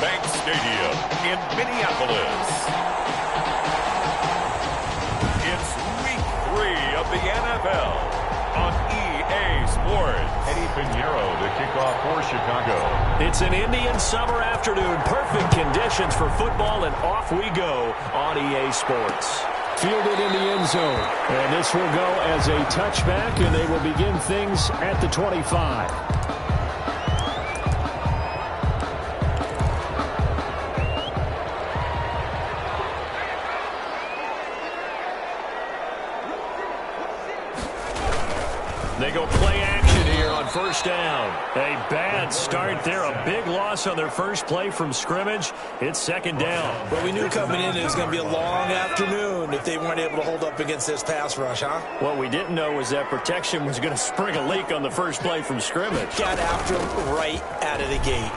Bank Stadium in Minneapolis. It's week 3 of the NFL on EA Sports. Eddie Pinheiro to kick off for Chicago. It's an Indian summer afternoon. Perfect conditions for football, and off we go on EA Sports. Fielded in the end zone. And this will go as a touchback, and they will begin things at the 25. They go play action here on first down. A bad start there. A big loss on their first play from scrimmage. It's second down. But we knew coming in it was going to be a long afternoon if they weren't able to hold up against this pass rush, huh? What we didn't know was that protection was going to spring a leak on the first play from scrimmage. Got after him right out of the gate.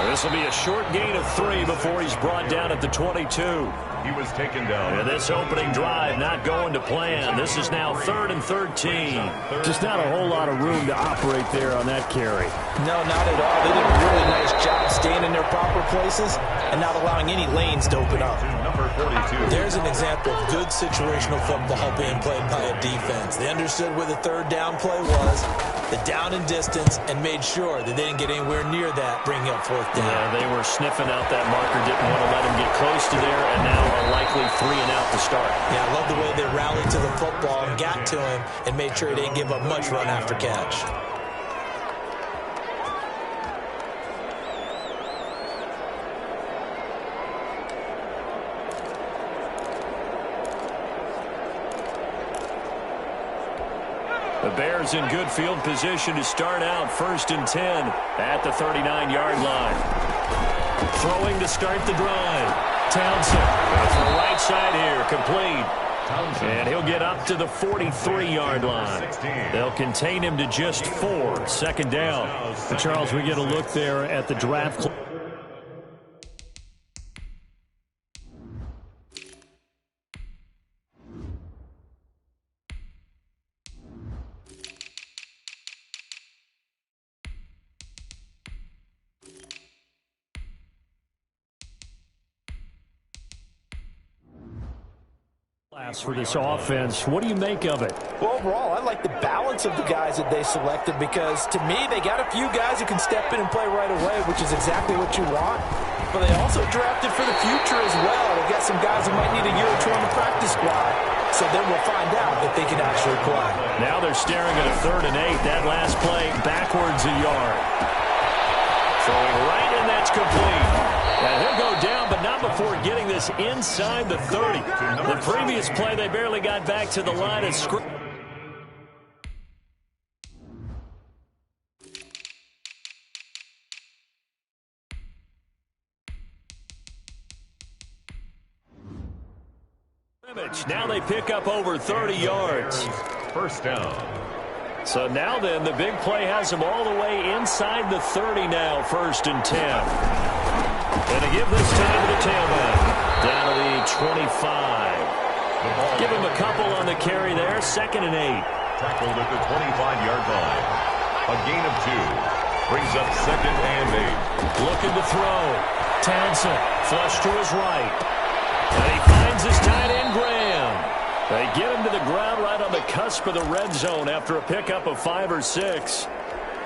This will be a short gain of 3 before he's brought down at the 22. He was taken down. And this opening drive not going to plan. This is now 3rd and 13. Just not a whole lot of room to operate there on that carry. No, not at all. They did a really nice job staying in their proper places and not allowing any lanes to open up. Number 42. There's an example of good situational football being played by a defense. They understood where the third down play was, the down and distance, and made sure that they didn't get anywhere near that, bringing up fourth down. Yeah, they were sniffing out that marker, didn't want to let him get close to there, and now a likely 3 and out to start. Yeah, I love the way they rallied to the football and got to him and made sure he didn't give up much run after catch. The Bears in good field position to start out 1st and 10 at the 39-yard line. Throwing to start the drive. Townsend goes to the right side here, complete. And he'll get up to the 43-yard line. They'll contain him to just 4. 2nd down. And Charles, we get a look there at the draft. For this offense, what do you make of it? Well, overall, I like the balance of the guys that they selected because, to me, they got a few guys who can step in and play right away, which is exactly what you want. But they also drafted for the future as well. They've got some guys who might need a year or 2 on the practice squad. So then we'll find out if they can actually play. Now they're staring at a 3rd and 8. That last play backwards a yard. Throwing right, and that's complete. And he'll go down, but not before getting this inside the 30. The previous play, they barely got back to the line of scrimmage. Now they pick up over 30 yards. First down. So now then, the big play has them all the way inside the 30 now, 1st and 10. And to give this time to the tailback, down to the 25. Give him a couple on the carry there, 2nd and 8. Tackled at the 25-yard line. A gain of 2. Brings up 2nd and 8. Looking to throw. Townsend, flush to his right. And he finds his tight end, Graham. They get him to the ground right on the cusp of the red zone after a pickup of 5 or 6.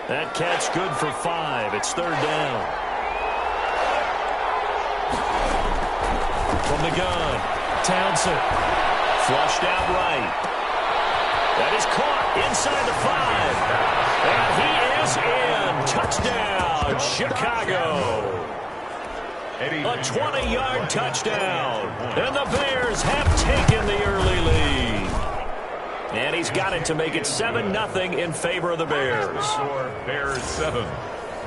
That catch good for 5. It's 3rd down. From the gun, Townsend. Flushed out right. That is caught inside the 5. And he is in. Touchdown, Chicago. A 20-yard touchdown. And the Bears have taken the early lead. And he's got it to make it 7-0 in favor of the Bears. Bears 7.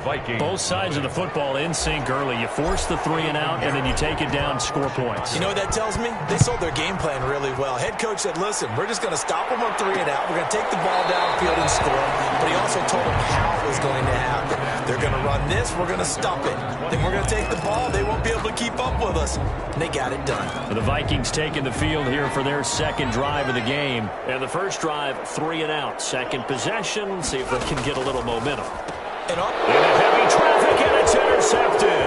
Vikings. Both sides of the football in sync early. You force the 3 and out, and then you take it down, score points. You know what that tells me? They sold their game plan really well. Head coach said, listen, we're just going to stop them on 3 and out. We're going to take the ball downfield and score. But he also told them how it was going to happen. They're going to run this. We're going to stop it. Then we're going to take the ball. They won't be able to keep up with us. And they got it done. The Vikings taking the field here for their 2nd drive of the game. And the first drive, 3 and out. 2nd possession. See if they can get a little momentum. And in a heavy traffic, and it's intercepted.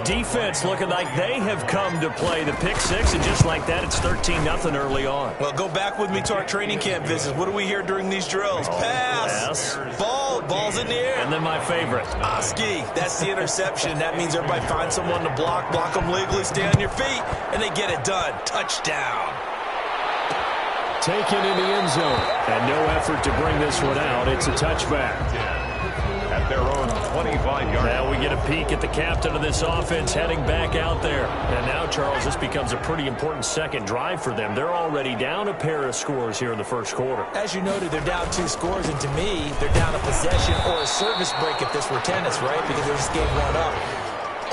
defense looking like they have come to play. The pick six, and just like that, it's 13-0 early on. Well, go back with me to our training camp visits. What do we hear during these drills? Pass. Ball's in the air. And then my favorite. Oski, that's the interception. That means everybody finds someone to block them legally, stay on your feet, and they get it done. Touchdown. Taken in the end zone. And no effort to bring this one out. It's a touchback. At their own 25-yard. Now we get a peek at the captain of this offense heading back out there. And now, Charles, this becomes a pretty important second drive for them. They're already down a pair of scores here in the first quarter. As you noted, they're down 2 scores, and to me, they're down a possession or a service break if this were tennis, right? Because they just gave one up.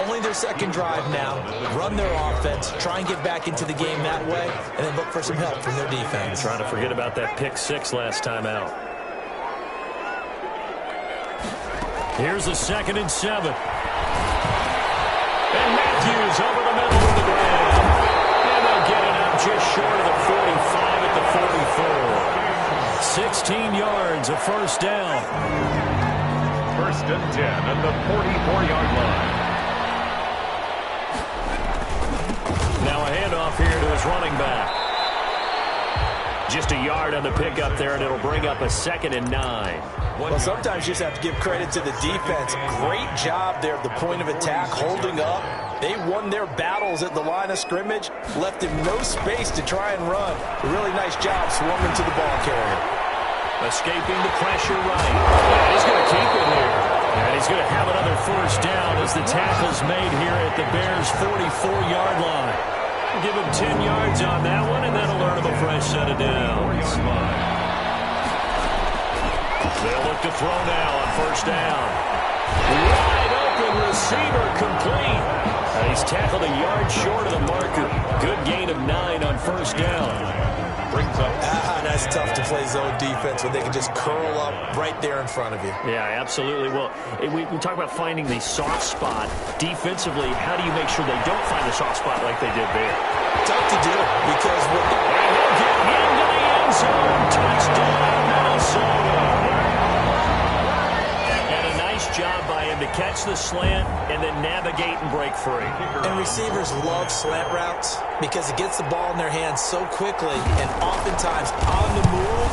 Only their second drive now. Run their offense, try and get back into the game that way, and then look for some help from their defense. Trying to forget about that pick six last time out. Here's a 2nd and 7. And Matthews over the middle of the ground. And they'll get it up just short of the 45 at the 44. 16 yards, a first down. 1st and 10 at the 44-yard line. Now a handoff here to his running back. Just a yard on the pickup there, and it'll bring up a 2nd and 9. Well, sometimes you just have to give credit to the defense. Great job there at the point of attack, holding up. They won their battles at the line of scrimmage, left him no space to try and run. A really nice job swarming to the ball carrier. Escaping the pressure right. And he's going to keep it here. And he's going to have another first down as the tackle's made here at the Bears' 44-yard line. Give him 10 yards on that one, and that'll earn him a fresh set of downs. They'll look to throw now on first down. Wide open receiver complete. And he's tackled a yard short of the marker. Good gain of 9 on first down. Brings up. That's tough to play zone defense when they can just curl up right there in front of you. Yeah, absolutely. Well, we talk about finding the soft spot. Defensively, how do you make sure they don't find the soft spot like they did there? Tough to do because when and they'll get into the end zone. Touchdown, Minnesota. And a nice job by him to catch the slant and then navigate and break free. And receivers love slant routes because it gets the ball in their hands so quickly, and oftentimes on the move,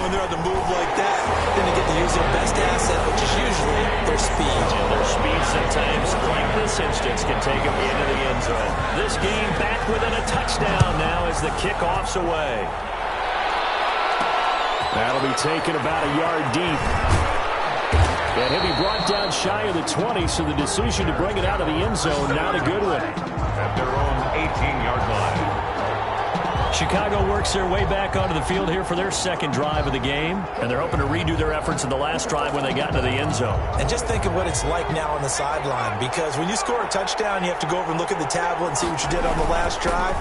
when they're on the move like that, then they get to use their best asset, which is usually their speed. And their speed sometimes, like this instance, can take them into the end zone. This game back within a touchdown now as the kickoff's away. That'll be taken about a yard deep. And he'll be brought down shy of the 20, so the decision to bring it out of the end zone, not a good one. At their own 18-yard line. Chicago works their way back onto the field here for their second drive of the game, and they're hoping to redo their efforts in the last drive when they got into the end zone. And just think of what it's like now on the sideline, because when you score a touchdown, you have to go over and look at the tablet and see what you did on the last drive.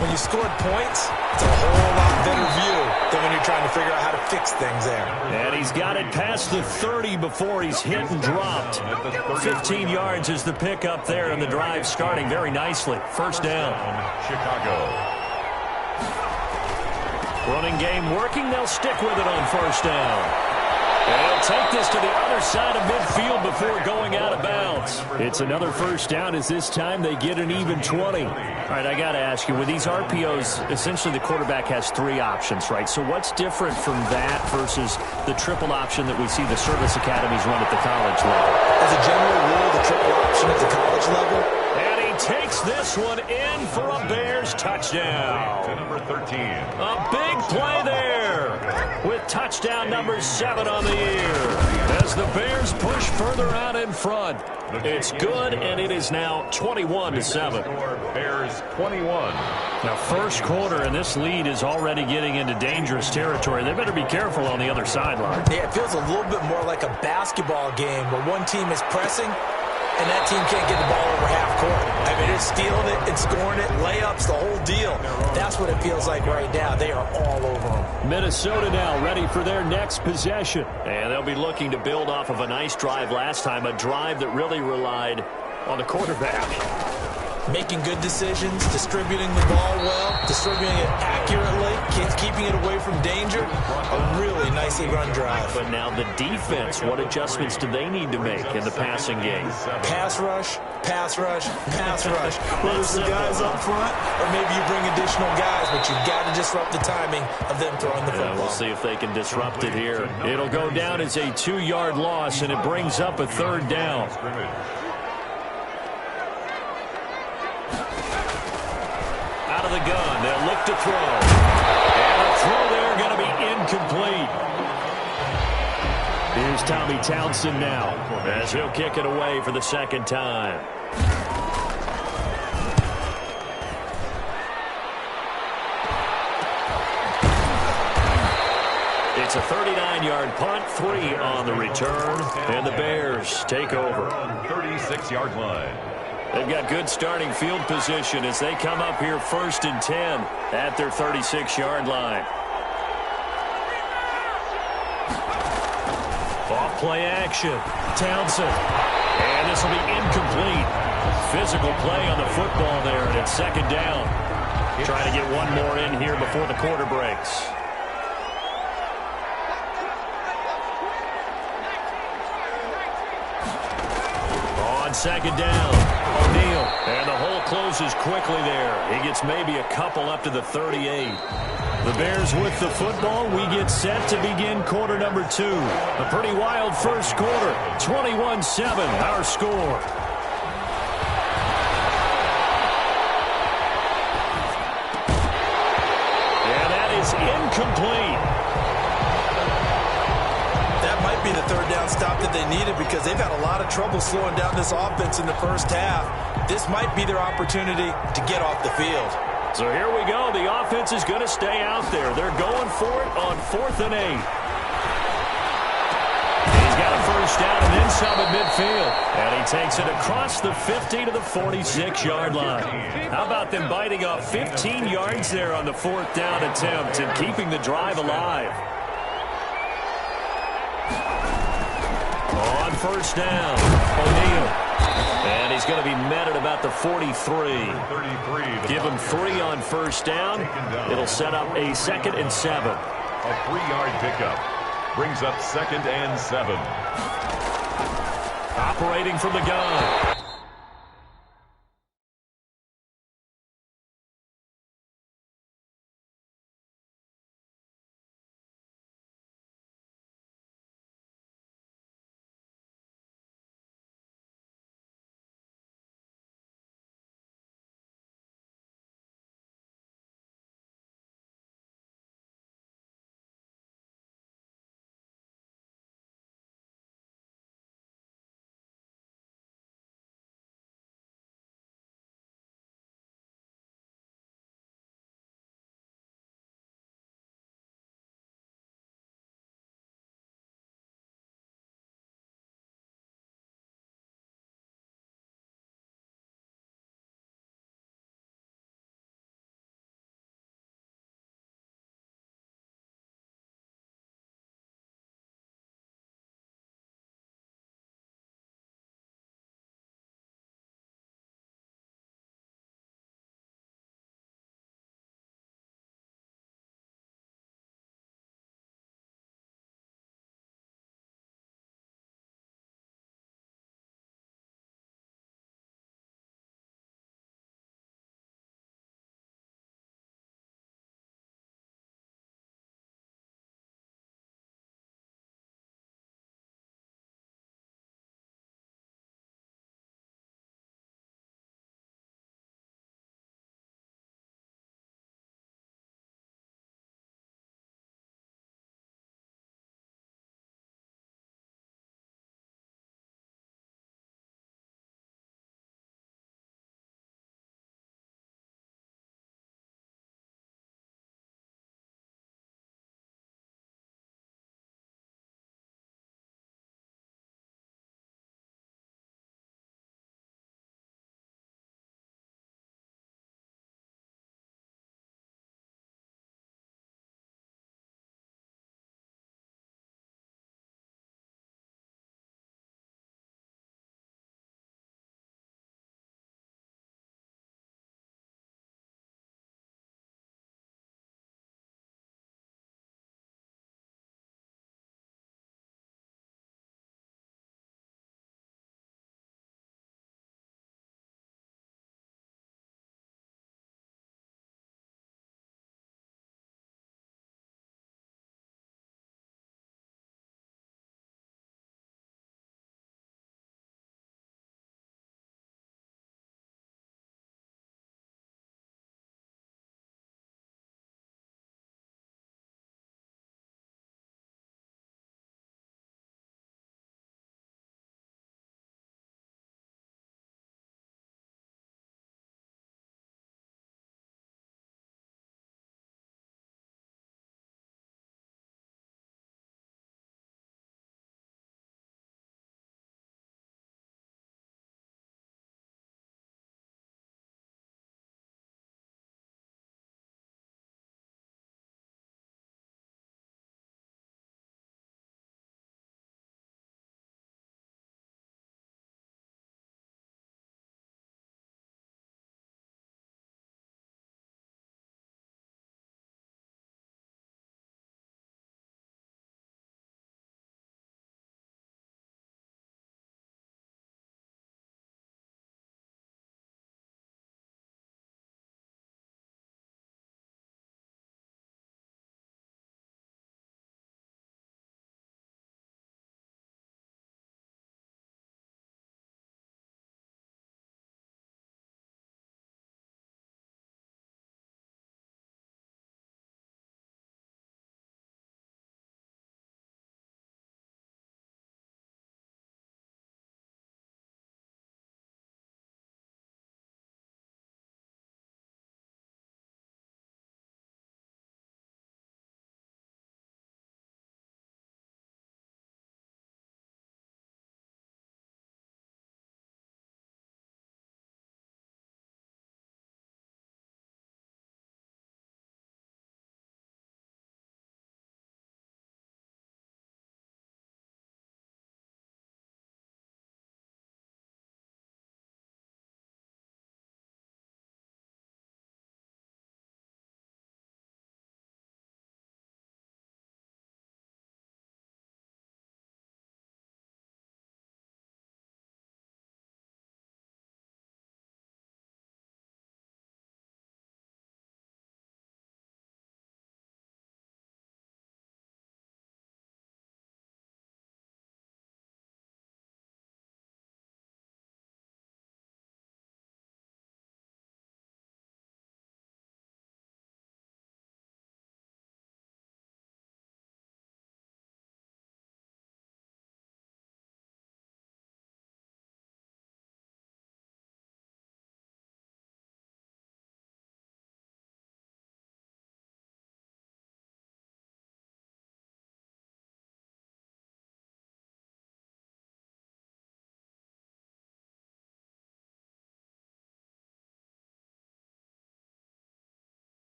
When you scored points, it's a whole lot better view than when you're trying to figure out how to fix things there. And he's got it past the 30 before he's hit and dropped. 15 yards is the pickup there, and the drive starting very nicely. First down. Chicago. Running game working. They'll stick with it on first down. And he'll take this to the other side of midfield before going out of bounds. It's another first down as this time they get an even 20. All right, I got to ask you, with these RPOs, essentially the quarterback has 3 options, right? So what's different from that versus the triple option that we see the service academies run at the college level? As a general rule, the triple option at the college level. And he takes this one in for a Bears touchdown. To number 13. A big play there with touchdown number 7 on the year. As the Bears push further out in front. It's good, and it is now 21-7. Bears 21. Now, first quarter, and this lead is already getting into dangerous territory. They better be careful on the other sideline. Yeah, it feels a little bit more like a basketball game where one team is pressing and that team can't get the ball over half court. I mean, they're stealing it and scoring it, layups, the whole deal. That's what it feels like right now. They are all over them. Minnesota now ready for their next possession. And they'll be looking to build off of a nice drive last time, a drive that really relied on the quarterback. Making good decisions, distributing the ball well, distributing it accurately, keeping it away from danger. A really nicely run drive. But now the defense, what adjustments do they need to make in the passing game? Pass rush, pass rush, pass rush. Whether it's the guys up front or maybe you bring additional guys, but you've got to disrupt the timing of them throwing the football. We'll see if they can disrupt it here. It'll go down as a 2-yard loss, and it brings up a 3rd down. Out of the gun, they'll look to throw. And a throw there going to be incomplete. Here's Tommy Townsend now as he'll kick it away for the 2nd time. It's a 39-yard punt, 3 on the return, and the Bears take over. 36-yard line. They've got good starting field position as they come up here 1st and 10 at their 36-yard line. Off play action. Townsend. And this will be incomplete. Physical play on the football there, and it's 2nd down. Trying to get one more in here before the quarter breaks. On 2nd down, O'Neal. And the hole closes quickly there. He gets maybe a couple up to the 38. The Bears with the football. We get set to begin quarter number 2. A pretty wild first quarter. 21-7, our score. And that is incomplete. Be the 3rd down stop that they needed because they've had a lot of trouble slowing down this offense in the first half. This might be their opportunity to get off the field. So here we go. The offense is going to stay out there. They're going for it on 4th and 8. He's got a 1st down and then some at midfield. And he takes it across the 50 to the 46-yard line. How about them biting off 15 yards there on the 4th down attempt and keeping the drive alive? On 1st down, O'Neal. And he's going to be met at about the 43. Give him 3 on 1st down. It'll set up a 2nd and 7. A 3-yard pickup brings up 2nd and 7. Operating from the gun.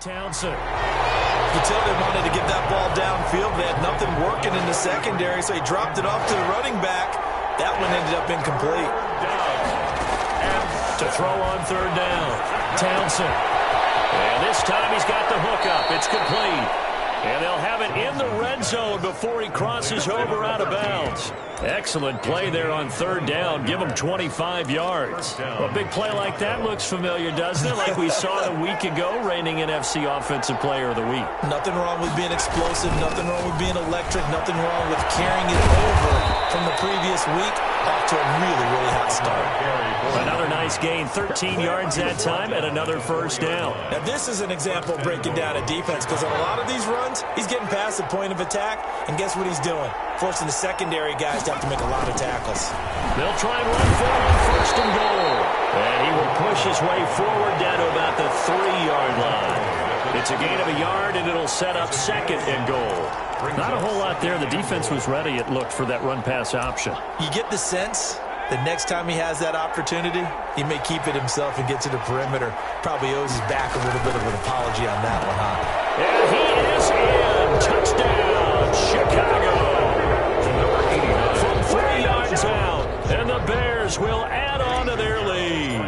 Townsend. You tell they wanted to get that ball downfield. They had nothing working in the secondary, so he dropped it off to the running back. That one ended up incomplete. To throw on third down, Townsend. And this time he's got the hook up. It's complete. And they'll have it in the red zone before he crosses over out of bounds. Excellent play there on third down. Give him 25 yards. A big play like that looks familiar, doesn't it? Like we saw a week ago, reigning NFC Offensive Player of the Week. Nothing wrong with being explosive. Nothing wrong with being electric. Nothing wrong with carrying it over from the previous week off to a really, really hot start. Another nice gain, 13 yards that time, and another first down. Now, this is an example of breaking down a defense, because on a lot of these runs, he's getting past the point of attack, and guess what he's doing? Forcing the secondary guys to have to make a lot of tackles. They'll try and run for it on first and goal. And he will push his way forward down to about the 3-yard line. It's a gain of a yard, and it'll set up second and goal. Not a whole lot there. The defense was ready, it looked, for that run-pass option. You get the sense the next time he has that opportunity, he may keep it himself and get to the perimeter. Probably owes his back a little bit of an apology on that one, huh? And he is in. Touchdown, Chicago. From 3 yards out, and the Bears will add on to their lead.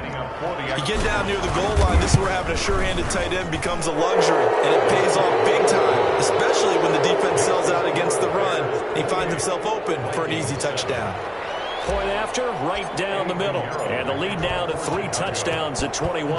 You get down near the goal line, this is where having a sure-handed tight end becomes a luxury, and it pays off big time, especially when the defense sells out against the run. He finds himself open for an easy touchdown. Point after, right down the middle. And the lead now to 3 touchdowns at 21.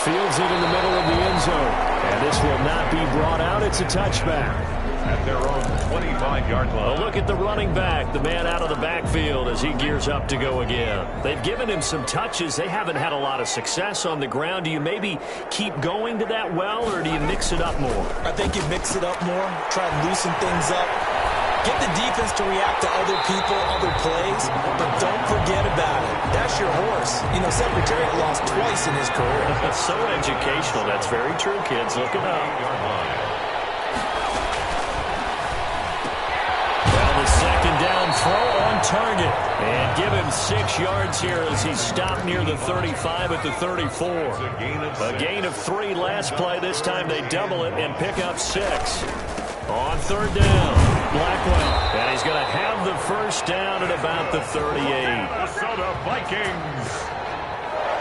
Fields it in the middle of the end zone. And this will not be brought out. It's a touchback. At their own 25-yard line. Look at the running back, the man out of the backfield as he gears up to go again. They've given him some touches. They haven't had a lot of success on the ground. Do you maybe keep going to that well, or do you mix it up more? I think you mix it up more, try and loosen things up. Get the defense to react to other people, other plays, but don't forget about it. That's your horse. You know, Secretary lost twice in his career. That's so educational. That's very true, kids. Look it up. Second down throw on target. And give him 6 yards here as he's stopped near the 35 at the 34. A gain of 3 last play. This time they double it and pick up 6. On third down, Blackwell. And he's going to have the first down at about the 38. Minnesota Vikings.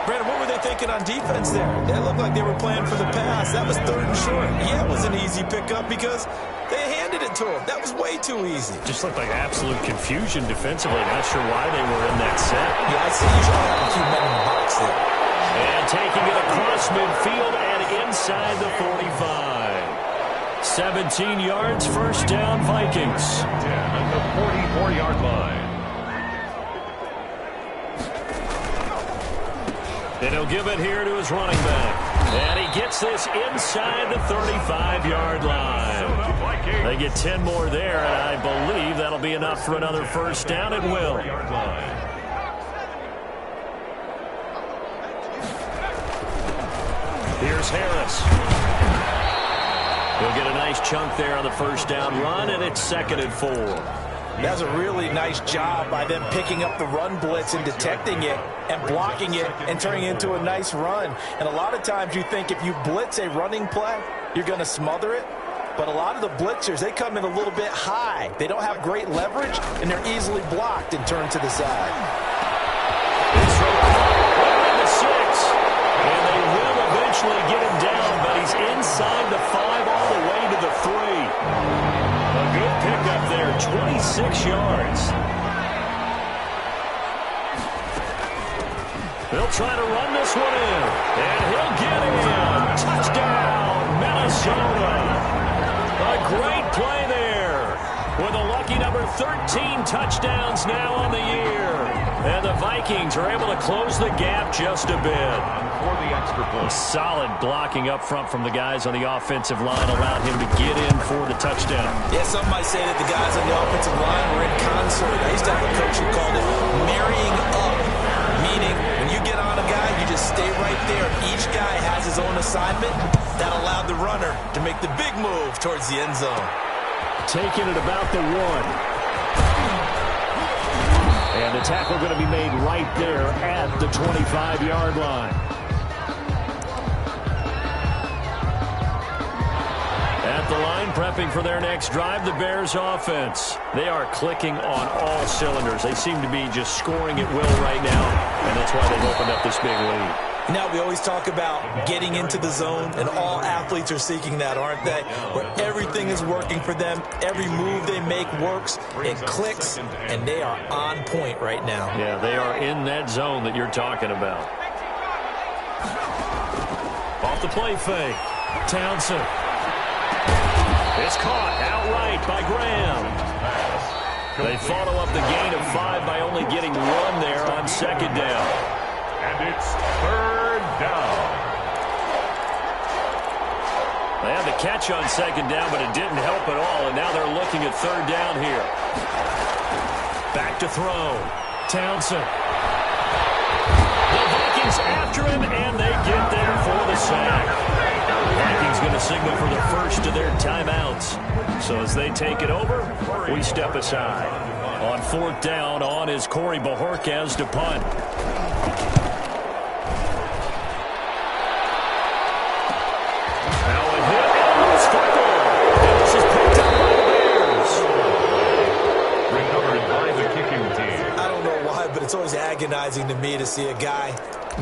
Brandon, what were they thinking on defense there? They looked like they were playing for the pass. That was 3rd and short. Yeah, it was an easy pickup because they handed it to him. That was way too easy. Just looked like absolute confusion defensively. Not sure why they were in that set. Yeah, I'd say you should have a few men in the box there. And taking it across midfield and inside the 45. 17 yards, first down, Vikings. At the 44-yard line. And he'll give it here to his running back. And he gets this inside the 35-yard line. They get 10 more there, and I believe that'll be enough for another first down. It will. Here's Harris. He'll get a nice chunk there on the first down run, and it's 2nd and 4. That's a really nice job by them picking up the run blitz and detecting it and blocking it and turning it into a nice run. And a lot of times you think if you blitz a running play, you're going to smother it. But a lot of the blitzers, they come in a little bit high. They don't have great leverage, and they're easily blocked and turned to the side. It's right to 6. And they will eventually get him down, but he's inside the 5 all the way to the 3. A good pickup there, 26 yards. They'll try to run this one in, and he'll get in. Touchdown, Minnesota. A great play there with a lucky number 13 touchdowns now on the year. And the Vikings are able to close the gap just a bit. For the extra point. Solid blocking up front from the guys on the offensive line allowed him to get in for the touchdown. Yeah, some might say that the guys on the offensive line were in concert. I used to have a coach who called it marrying up, meaning when you get on a guy, you just stay right there. Each guy has his own assignment. That allowed the runner to make the big move towards the end zone. Taking it about the 1. And the tackle going to be made right there at the 25-yard line. At the line, prepping for their next drive, the Bears offense. They are clicking on all cylinders. They seem to be just scoring at will right now, and that's why they've opened up this big lead. Now, we always talk about getting into the zone, and all athletes are seeking that, aren't they? Where everything is working for them, every move they make works, it clicks, and they are on point right now. Yeah, they are in that zone that you're talking about. Off the play fake, Townsend. It's caught outright by Graham. They follow up the gain of 5 by only getting 1 there on second down. And it's third down. They had the catch on second down, but it didn't help at all, and now they're looking at third down here. Back to throw. Townsend. The Vikings after him, and they get there for the sack. Vikings going to signal for the first of their timeouts. So as they take it over, we step aside. On fourth down, on is Corey Bajorquez to punt. Now a hit, and it's fumbled. And this is picked up by the Bears. Recovered by the kicking team. I don't know why, but it's always agonizing to me to see a guy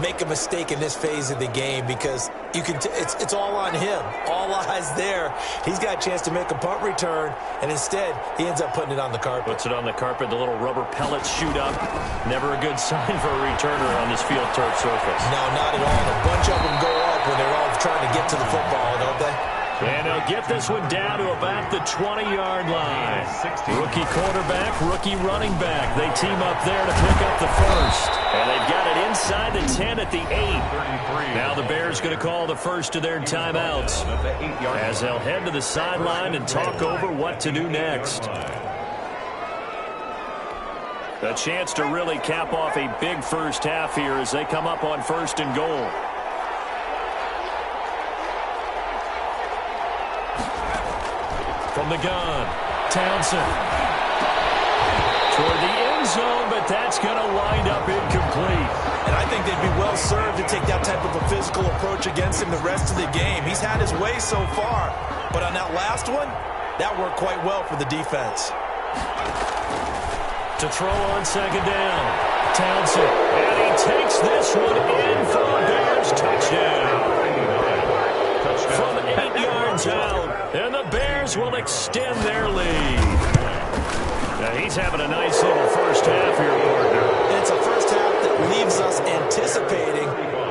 make a mistake in this phase of the game because you can it's all on him. All eyes there. He's got a chance to make a punt return, and instead he ends up putting it on the carpet. Puts it on the carpet. The little rubber pellets shoot up. Never a good sign for a returner on this field turf surface. No, not at all. A bunch of them go up when they're all trying to get to the football, don't they? And they'll get this one down to about the 20-yard line. Rookie quarterback, rookie running back. They team up there to pick up the first. And they've got it inside the 10 at the 8. Now the Bears going to call the first of their timeouts as they'll head to the sideline and talk over what to do next. A chance to really cap off a big first half here as they come up on first and goal. From the gun, Townsend. Toward the end zone, but that's going to wind up incomplete. And I think they'd be well served to take that type of a physical approach against him the rest of the game. He's had his way so far, but on that last one, that worked quite well for the defense. To throw on second down, Townsend. And he takes this one in for a Bears touchdown. From 8 yards out, and the Bears will extend their lead. Now he's having a nice little first half here, partner. It's a first half that leaves us anticipating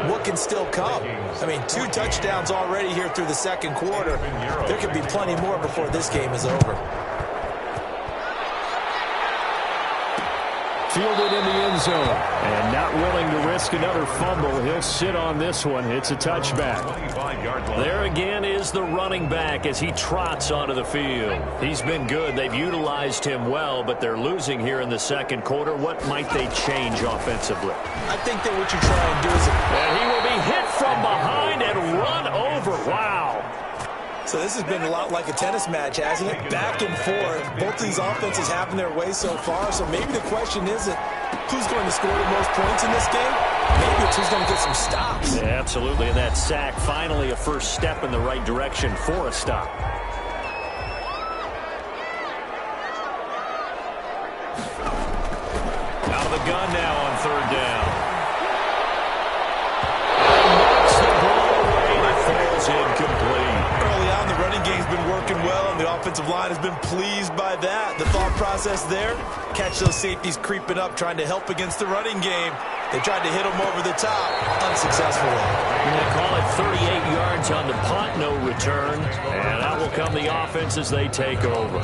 what can still come. I mean, 2 touchdowns already here through the second quarter. There could be plenty more before this game is over. Fielded in the end zone, and not willing to risk another fumble. He'll sit on this one. It's a touchback. There again is the running back as he trots onto the field. He's been good. They've utilized him well, but they're losing here in the second quarter. What might they change offensively? I think that what you try and do is... And he will be hit from behind and run over. Wow. So this has been a lot like a tennis match, hasn't it? Back and forth. Both of these offenses having their way so far. So maybe the question isn't who's going to score the most points in this game. Maybe it's who's going to get some stops. Yeah, absolutely. And that sack, finally a first step in the right direction for a stop. Out of the gun now on third down. And knocks the ball away and it falls incomplete. Early on, the running game's been working well, and the offensive line has been pleased by that. The thought process there, catch those safeties creeping up, trying to help against the running game. They tried to hit them over the top, unsuccessfully. They call it 38 yards on the punt, no return. And out will come the offense as they take over.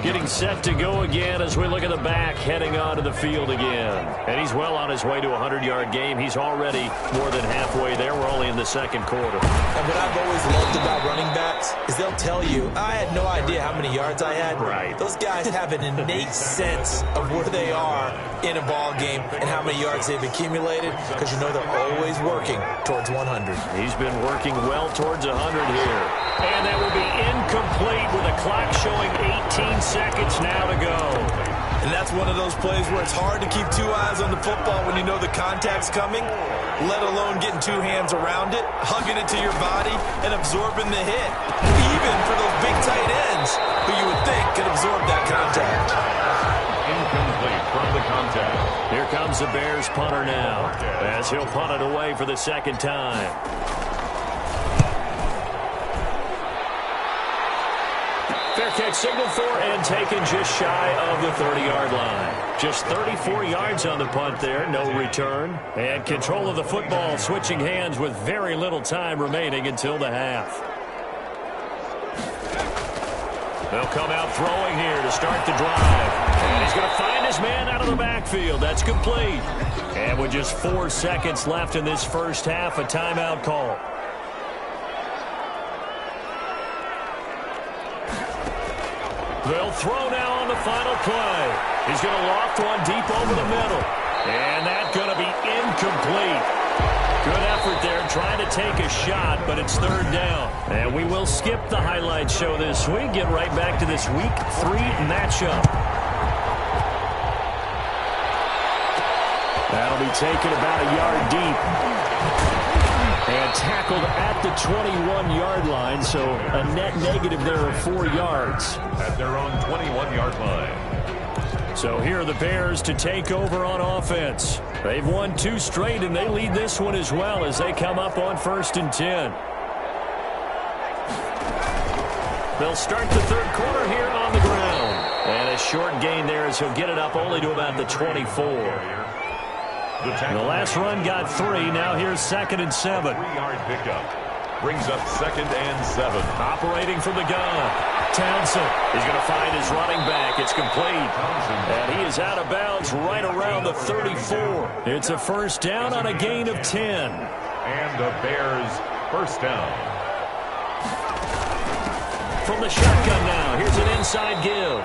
Getting set to go again as we look at the back, heading onto the field again. And he's well on his way to a 100-yard game. He's already more than halfway there. We're only in the second quarter. And what I've always loved about running backs is they'll tell you, I had no idea how many yards I had. Right. Those guys have an innate sense of where they are in a ball game and how many yards they've accumulated, because you know they're always working towards 100. He's been working well towards 100 here. And that will be incomplete with a clock showing 18 seconds now to go. And that's one of those plays where it's hard to keep two eyes on the football when you know the contact's coming, let alone getting two hands around it, hugging it to your body, and absorbing the hit. Even for those big tight ends who you would think could absorb that contact. Incomplete from the contact. Here comes the Bears punter now, as he'll punt it away for the second time. Fair catch signaled for and taken just shy of the 30-yard line. Just 34 yards on the punt there, no return. And control of the football, switching hands with very little time remaining until the half. They'll come out throwing here to start the drive. And he's going to find his man out of the backfield. That's complete. And with just 4 seconds left in this first half, a timeout call. They'll throw now on the final play. He's going to loft one deep over the middle. And that's going to be incomplete. Good effort there trying to take a shot, but it's third down. And we will skip the highlight show this week. Get right back to this Week 3 matchup. That'll be taken about a yard deep. And tackled at the 21-yard line, so a net negative there of 4 yards. At their own 21-yard line. So here are the Bears to take over on offense. They've won 2 straight, and they lead this one as well as they come up on 1st and 10. They'll start the third quarter here on the ground. And a short gain there as he'll get it up only to about the 24. The last run got 3. Now here's 2nd and 7. 3-yard pickup. Brings up 2nd and 7. Operating from the gun. Townsend is going to find his running back. It's complete. And he is out of bounds right around the 34. It's a first down on a gain of 10. And the Bears first down. From the shotgun now. Here's an inside give.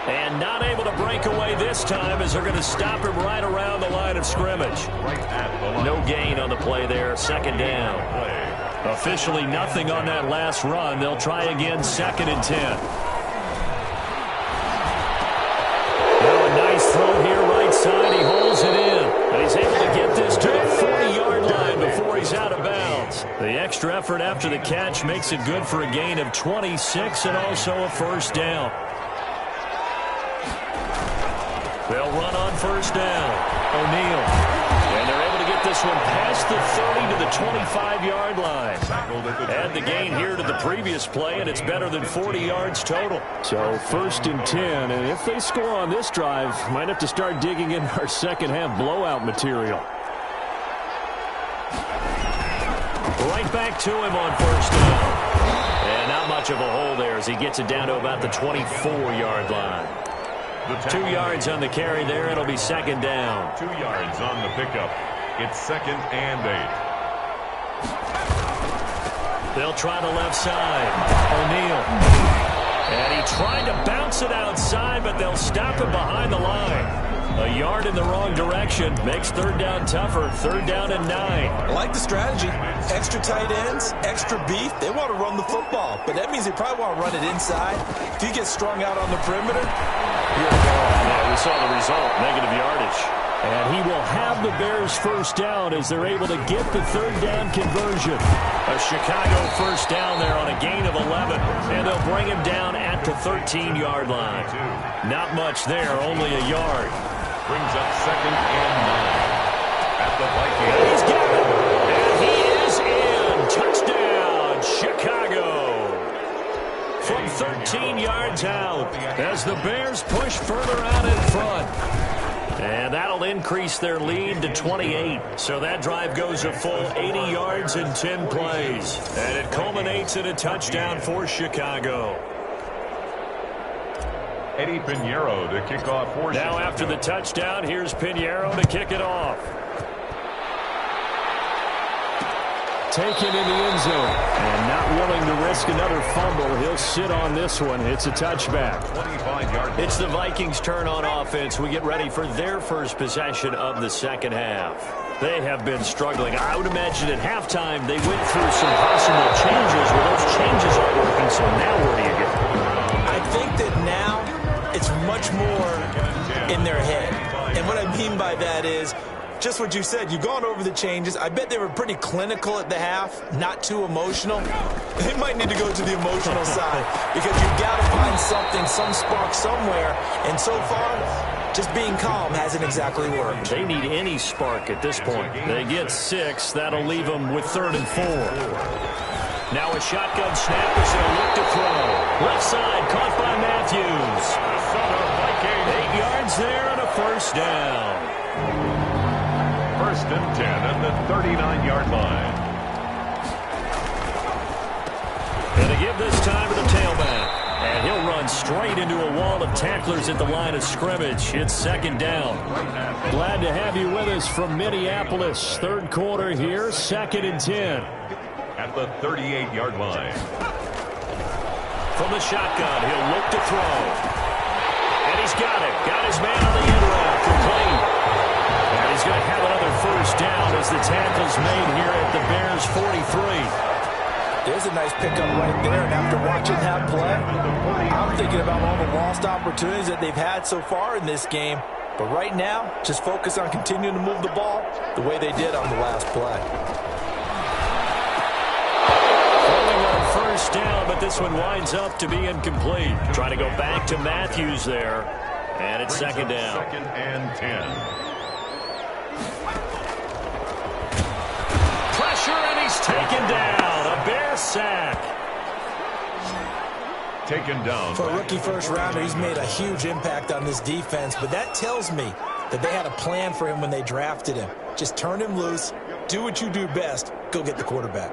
And not able to break away this time as they're going to stop him right around the line of scrimmage. Right at the line. No gain on the play there. 2nd down. Officially nothing on that last run. They'll try again 2nd and 10. Now a nice throw here right side. He holds it in. And he's able to get this to the 40-yard line before he's out of bounds. The extra effort after the catch makes it good for a gain of 26 and also a first down. They'll run on first down. O'Neal. And they're able to get this one past the 30 to the 25-yard line. Add the gain here to the previous play, and it's better than 40 yards total. So 1st and 10, and if they score on this drive, might have to start digging in our second half blowout material. Right back to him on first down. And not much of a hole there as he gets it down to about the 24-yard line. 2 yards on the carry there. It'll be 2nd down. 2 yards on the pickup. It's 2nd and 8. They'll try the left side. O'Neal. And he tried to bounce it outside, but they'll stop him behind the line. A yard in the wrong direction makes third down tougher. 3rd down and 9. I like the strategy. Extra tight ends, extra beef. They want to run the football, but that means they probably want to run it inside. If you get strung out on the perimeter, you're gone. Yeah, we saw the result, negative yardage. And he will have the Bears first down as they're able to get the 3rd down conversion. A Chicago first down there on a gain of 11. And they'll bring him down at the 13-yard line. Not much there, only a yard. Brings up 2nd and 9. At the Vikings. And he's got it. And he is in. Touchdown, Chicago. From 13 yards out as the Bears push further out in front. And that'll increase their lead to 28. So that drive goes a full 80 yards in 10 plays. And it culminates in a touchdown for Chicago. Eddie Pinheiro to kick off for Now Chicago. after the touchdown, here's Pinheiro to kick it off. Taken in the end zone. And not willing to risk another fumble. He'll sit on this one. It's a touchback. 25-yard. It's the Vikings' turn on offense. We get ready for their first possession of the second half. They have been struggling. I would imagine at halftime they went through some possible changes. Well, those changes aren't working, so now where do you go? I think that now it's much more by that is just what you said. You've gone over the changes. I bet they were pretty clinical at the half, not too emotional. They might need to go to the emotional side because you've got to find something, some spark somewhere. And so far, just being calm hasn't exactly worked. They need any spark at this point. They get 6. That'll leave them with 3rd and 4. Now a shotgun snap as they'll look to throw. Left side, caught by Matthews. 8 yards there and a first down. 1st and 10 at the 39-yard line. And to give this time to the tailback. And he'll run straight into a wall of tacklers at the line of scrimmage. It's 2nd down. Glad to have you with us from Minneapolis. 3rd quarter here, 2nd and 10. At the 38-yard line. From the shotgun, he'll look to throw. And he's got it. Got his man on the end route. Complete. And he's going to have another first down as the tackle's made here at the Bears' 43. There's a nice pickup right there, and after watching that play, I'm thinking about all the lost opportunities that they've had so far in this game. But right now, just focus on continuing to move the ball the way they did on the last play. Falling on first down, but this one winds up to be incomplete. Trying to go back to Matthews there, and it's 2nd down. 2nd and 10. Taken down. A Bear sack. Taken down. For a rookie first-rounder, he's made a huge impact on this defense, but that tells me that they had a plan for him when they drafted him. Just turn him loose, do what you do best, go get the quarterback.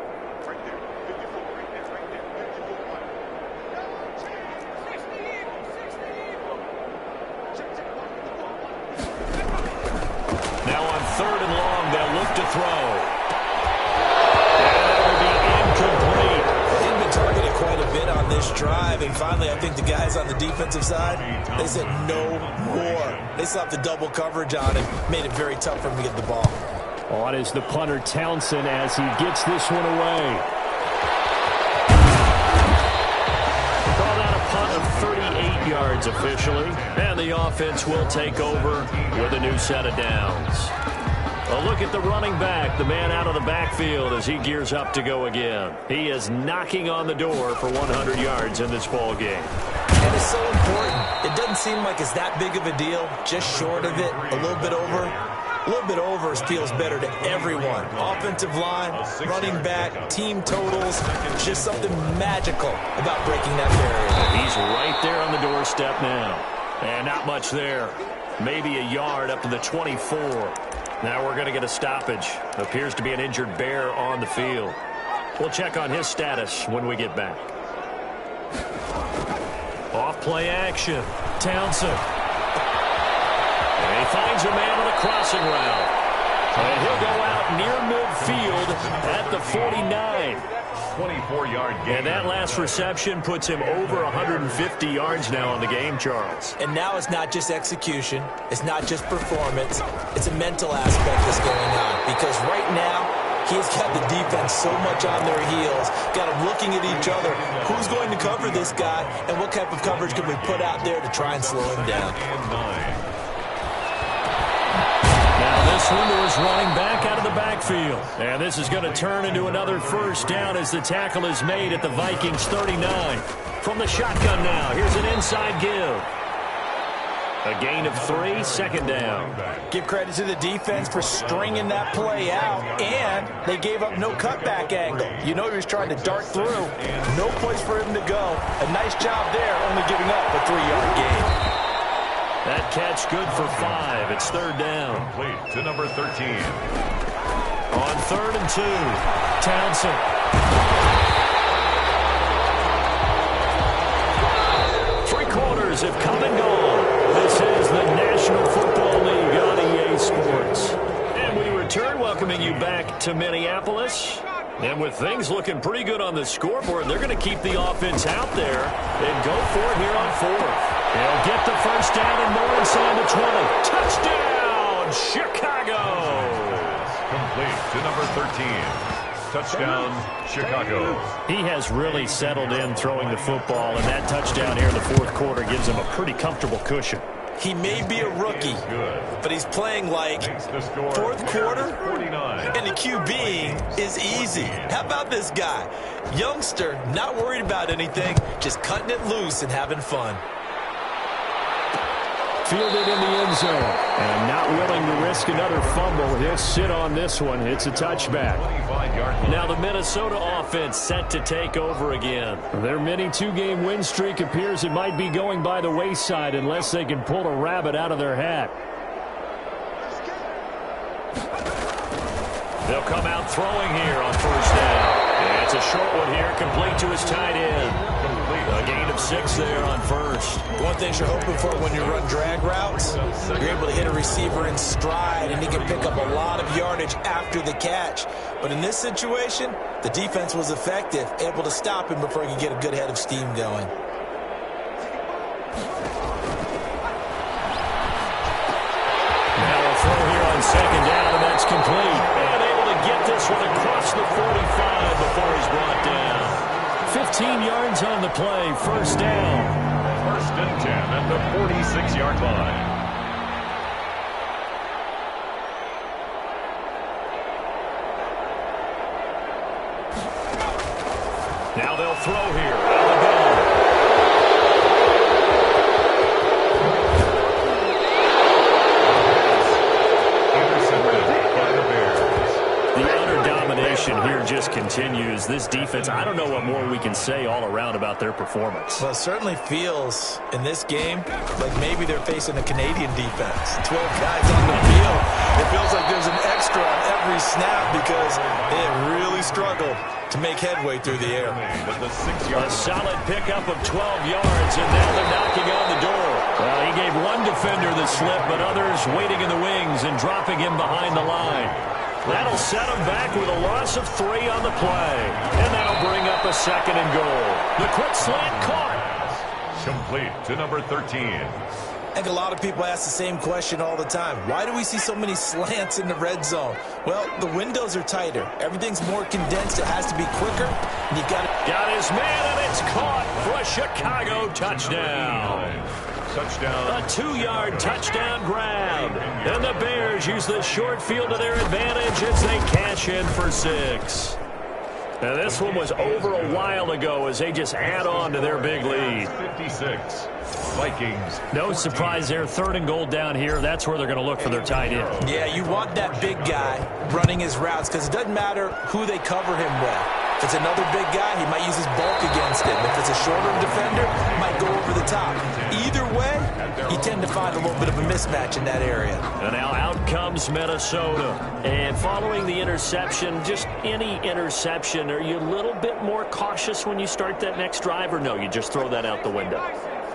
Now on 3rd and long, they'll look to throw. Quite a bit on this drive, and finally I think the guys on the defensive side, they said no more. They slapped the double coverage on him, made it very tough for him to get the ball. On is the punter Townsend as he gets this one away. Call that a punt of 38 yards officially, and the offense will take over with a new set of downs. A look at the running back, the man out of the backfield as he gears up to go again. He is knocking on the door for 100 yards in this ball game. And it's so important. It doesn't seem like it's that big of a deal, just short of it, a little bit over. A little bit over feels better to everyone. Offensive line, running back, team totals, just something magical about breaking that barrier. He's right there on the doorstep now. And not much there. Maybe a yard up to the 24. Now we're going to get a stoppage. Appears to be an injured Bear on the field. We'll check on his status when we get back. Off play action. Townsend. And he finds a man on the crossing route. And he'll go out near midfield at the 49. 24-yard gain. And that last reception puts him over 150 yards now on the game, Charles. And now it's not just execution. It's not just performance. It's a mental aspect that's going on. Because right now, he's got the defense so much on their heels. Got them looking at each other. Who's going to cover this guy? And what type of coverage can we put out there to try and slow him down? This one to his running back out of the backfield. And this is going to turn into another first down as the tackle is made at the Vikings 39. From the shotgun now, here's an inside give. A gain of 3, 2nd down. Give credit to the defense for stringing that play out, and they gave up no cutback angle. You know he was trying to dart through. No place for him to go. A nice job there, only giving up a 3-yard gain. That catch good for 5. It's 3rd down. Complete to number 13. On 3rd and 2, Townsend. Three quarters have come and gone. This is the National Football League on EA Sports. And we return, welcoming you back to Minneapolis. And with things looking pretty good on the scoreboard, they're going to keep the offense out there and go for it here on 4th. They'll get the first down and more inside the 20. Touchdown, Chicago! Complete to number 13. Touchdown, Chicago. He has really settled in throwing the football, and that touchdown here in the 4th quarter gives him a pretty comfortable cushion. He may be a rookie, but he's playing like fourth quarter, and the QBing is easy. How about this guy? Youngster, not worried about anything, just cutting it loose and having fun. Fielded in the end zone. And not willing to risk another fumble. He'll sit on this one. It's a touchback. Now the Minnesota offense set to take over again. Their mini two-game win streak appears it might be going by the wayside unless they can pull a rabbit out of their hat. They'll come out throwing here on first down. And it's a short one here, complete to his tight end. A gain of 6 there on first. One thing you're hoping for when you run drag routes, you're able to hit a receiver in stride, and he can pick up a lot of yardage after the catch. But in this situation, the defense was effective, able to stop him before he could get a good head of steam going. Now a throw here on second down, and that's complete. And able to get this one across the 45 before he's brought down. 15 yards on the play, first down. First and 10 at the 46-yard line. Now they'll throw here. On the goal. Intercepted by the Bears. The utter domination here just continues. This defense, I don't know what more we can say all around about their performance. Well, it certainly feels in this game like maybe they're facing a Canadian defense. 12 guys on the field. It feels like there's an extra on every snap because they have really struggled to make headway through the air. A solid pickup of 12 yards, and now they're knocking on the door. Well, he gave one defender the slip, but others waiting in the wings and dropping him behind the line. That'll set him back with a loss of 3 on the play. And that'll bring up a second and goal. The quick slant caught. Complete to number 13. I think a lot of people ask the same question all the time. Why do we see so many slants in the red zone? Well, the windows are tighter. Everything's more condensed. It has to be quicker. And you've got his man, and it's caught for a Chicago touchdown. Touchdown. A 2-yard touchdown grab. And the Bears use the short field to their advantage as they cash in for 6. Now, this one was over a while ago as they just add on to their big lead. 56. Vikings. No surprise there. 3rd and goal down here. That's where they're going to look for their tight end. Yeah, you want that big guy running his routes because it doesn't matter who they cover him with. If it's another big guy, he might use his bulk against him. If it's a shorter defender, he might go over the top. Either way, you tend to find a little bit of a mismatch in that area. And now out comes Minnesota. And following the interception, just any interception, are you a little bit more cautious when you start that next drive, or no, you just throw that out the window?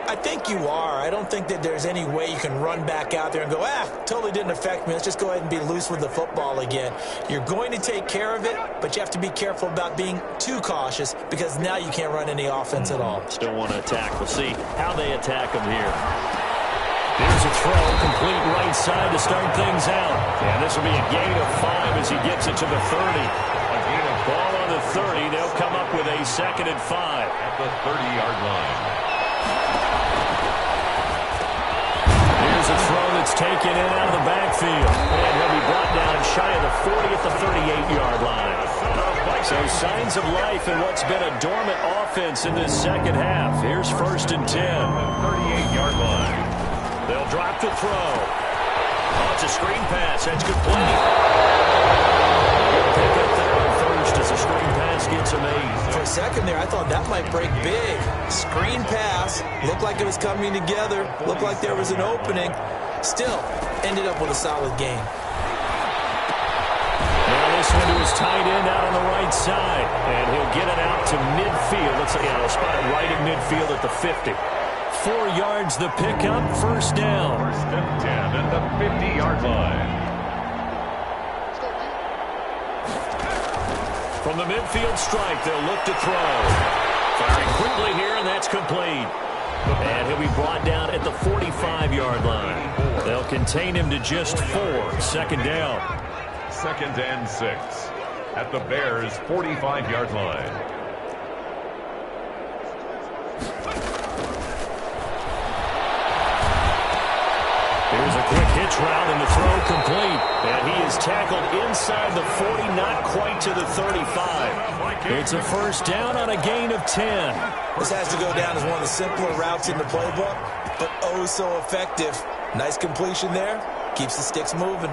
I think you are. I don't think that there's any way you can run back out there and go, totally didn't affect me. Let's just go ahead and be loose with the football again. You're going to take care of it, but you have to be careful about being too cautious because now you can't run any offense at all. Still want to attack. We'll see how they attack them here. Here's a throw, complete right side to start things out. And this will be a gain of 5 as he gets it to the 30. A gain of Ball on the 30. They'll come up with a 2nd and 5. at the 30-yard line. Here's a throw that's taken in out of the backfield. And he'll be brought down shy of the 40 at the 38-yard line. So signs of life in what's been a dormant offense in this second half. Here's 1st and 10. 38-yard line. They'll drop the throw. Oh, it's a screen pass. That's complete. Pick up there on first as a screen pass gets him 8. For a second there, I thought that might break big. Screen pass. Looked like it was coming together. Looked like there was an opening. Still, ended up with a solid game. Now this one to his tight end out on the right side. And he'll get it out to midfield. Let's see, he'll spot it right in midfield at the 50. 4 yards the pickup, 1st down. 1st and 10 at the 50-yard line. From the midfield strike, they'll look to throw. Firing quickly here, and that's complete. And he'll be brought down at the 45-yard line. They'll contain him to just 4. 2nd down. 2nd and 6 at the Bears' 45-yard line. Reach route and the throw complete. And he is tackled inside the 40, not quite to the 35. It's a first down on a gain of 10. This has to go down as one of the simpler routes in the playbook, but oh so effective. Nice completion there. Keeps the sticks moving.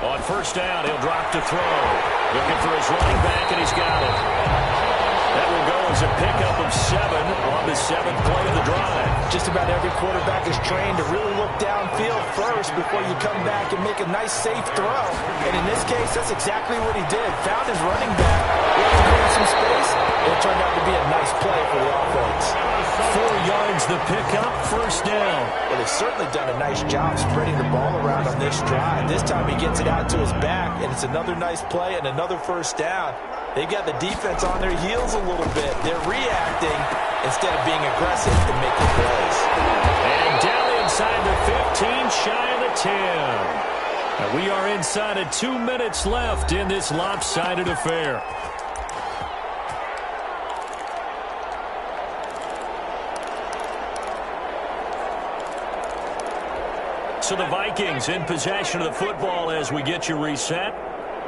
On first down, he'll drop to throw. Looking for his running back, and he's got it. That will go as a pickup of 7 on the 7th play of the drive. Just about every quarterback is trained to really look downfield first before you come back and make a nice, safe throw. And in this case, that's exactly what he did. Found his running back, able to create some space, and it turned out to be a nice play for the offense. 4 yards the pickup, first down. Well, they've certainly done a nice job spreading the ball around on this drive. This time he gets it out to his back, and it's another nice play and another first down. They've got the defense on their heels a little bit. They're reacting instead of being aggressive and making plays. And down inside the 15, shy of the 10. And we are inside of 2 minutes left in this lopsided affair. So the Vikings in possession of the football as we get you reset.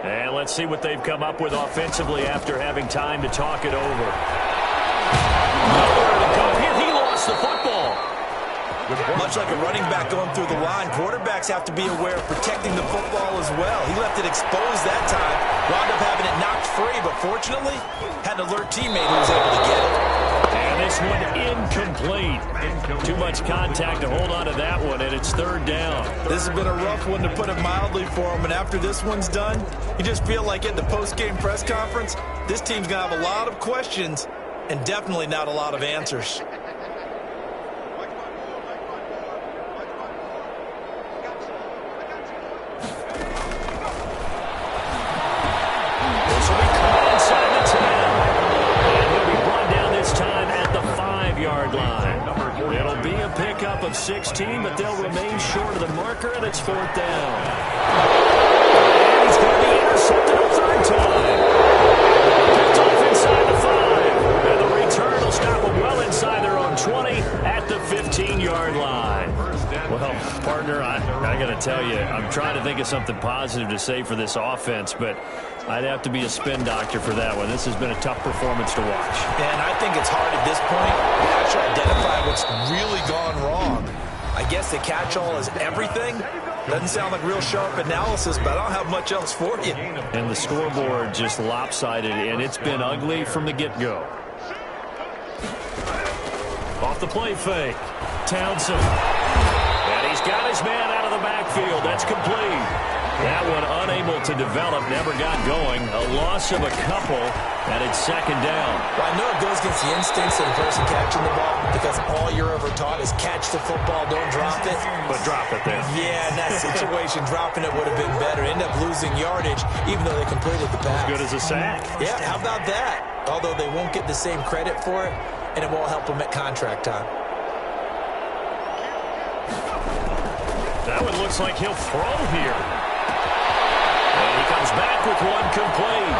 And let's see what they've come up with offensively after having time to talk it over. Nowhere to go here. He lost the football. Much like a running back going through the line, quarterbacks have to be aware of protecting the football as well. He left it exposed that time, wound up having it knocked free, but fortunately, had an alert teammate who was able to get it. And this one incomplete. Too much contact to hold on to that one, and it's third down. This has been a rough one, to put it mildly, for him, and after this one's done, you just feel like at the post-game press conference, this team's going to have a lot of questions and definitely not a lot of answers. Of 16, but they'll remain short of the marker, and it's fourth down. And he's going to be intercepted a third time. Picked off inside the 5. And the return will stop them well inside their own 20 at the 15-yard line. Well, partner, I got to tell you, I'm trying to think of something positive to say for this offense, but I'd have to be a spin doctor for that one. This has been a tough performance to watch. And I think it's hard at this point to actually identify what's really gone wrong. I guess the catch-all is everything. Doesn't sound like real sharp analysis, but I don't have much else for you. And the scoreboard just lopsided, and it's been ugly from the get-go. Off the play fake. Townsend. And he's got his man out of the backfield. That's complete. That one unable to develop, never got going. A loss of a couple, and it's second down. Well, I know it goes against the instincts of the person catching the ball, because all you're ever taught is catch the football, don't drop it. But drop it there. Yeah, in that situation, dropping it would have been better. End up losing yardage, even though they completed the pass. As good as a sack. Yeah, how about that? Although they won't get the same credit for it, and it won't help them at contract time. That one looks like he'll throw here. And he comes back with one complete.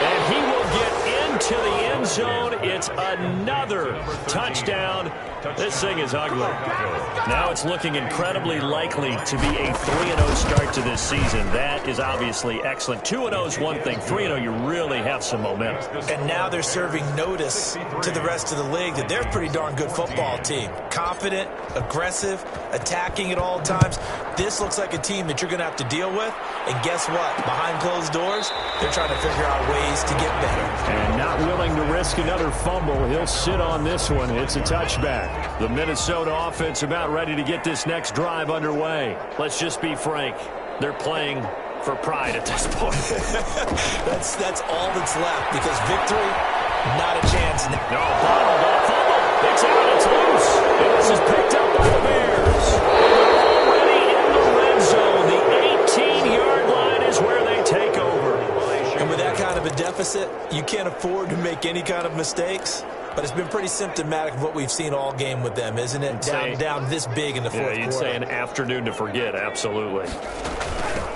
And he will get into the end zone. It's another touchdown. This thing is ugly. Now it's looking incredibly likely to be a 3-0 start to this season. That is obviously excellent. 2-0 is one thing. 3-0, you really have some momentum. And now they're serving notice to the rest of the league that they're a pretty darn good football team. Confident, aggressive, attacking at all times. This looks like a team that you're going to have to deal with. And guess what? Behind closed doors, they're trying to figure out ways to get better. And not willing to risk another fumble. He'll sit on this one. It's a touchback. The Minnesota offense about ready to get this next drive underway. Let's just be frank. They're playing for pride at this point. that's all that's left, because victory, not a chance now. No, bottled up fumble. It's out. It's loose. And this is picked up by the Bears. Already in the red zone. The 18-yard line is where they take over. And with that kind of a deficit, you can't afford to make any kind of mistakes. But it's been pretty symptomatic of what we've seen all game with them, isn't it? Down this big in the fourth quarter. You'd say an afternoon to forget, absolutely.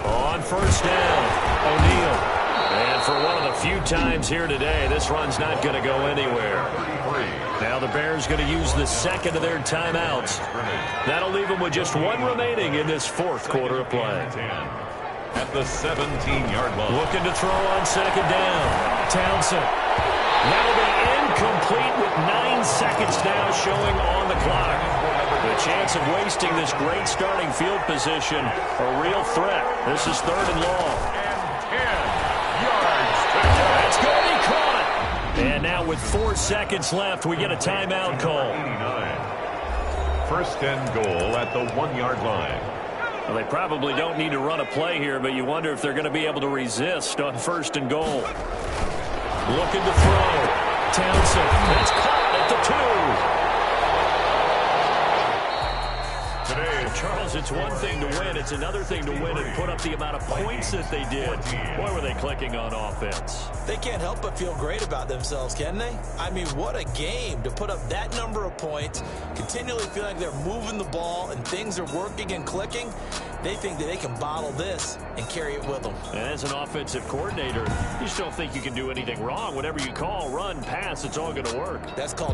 On first down, O'Neal. And for one of the few times here today. This run's not going to go anywhere. Now the Bears going to use the second of their timeouts. That'll leave them with just one remaining in this fourth quarter of play. At the 17-yard line. Looking to throw on second down. Townsend. That'll be incomplete with 9 seconds now showing on the clock. The chance of wasting this great starting field position, a real threat. This is third and long. And 10 yards to go. That's going to be caught. And now with 4 seconds left, we get a timeout call. 89. First and goal at the 1-yard line. Well, they probably don't need to run a play here, but you wonder if they're going to be able to resist on first and goal. Looking to throw. Townsend. That's caught at the 2. Today, Charles, it's one thing to win. It's another thing to win and put up the amount of points that they did. Boy, were they clicking on offense. They can't help but feel great about themselves, can they? I mean, what a game to put up that number of points, continually feeling like they're moving the ball and things are working and clicking. They think that they can bottle this and carry it with them. And as an offensive coordinator, you just don't think you can do anything wrong. Whatever you call, run, pass, it's all going to work. That's called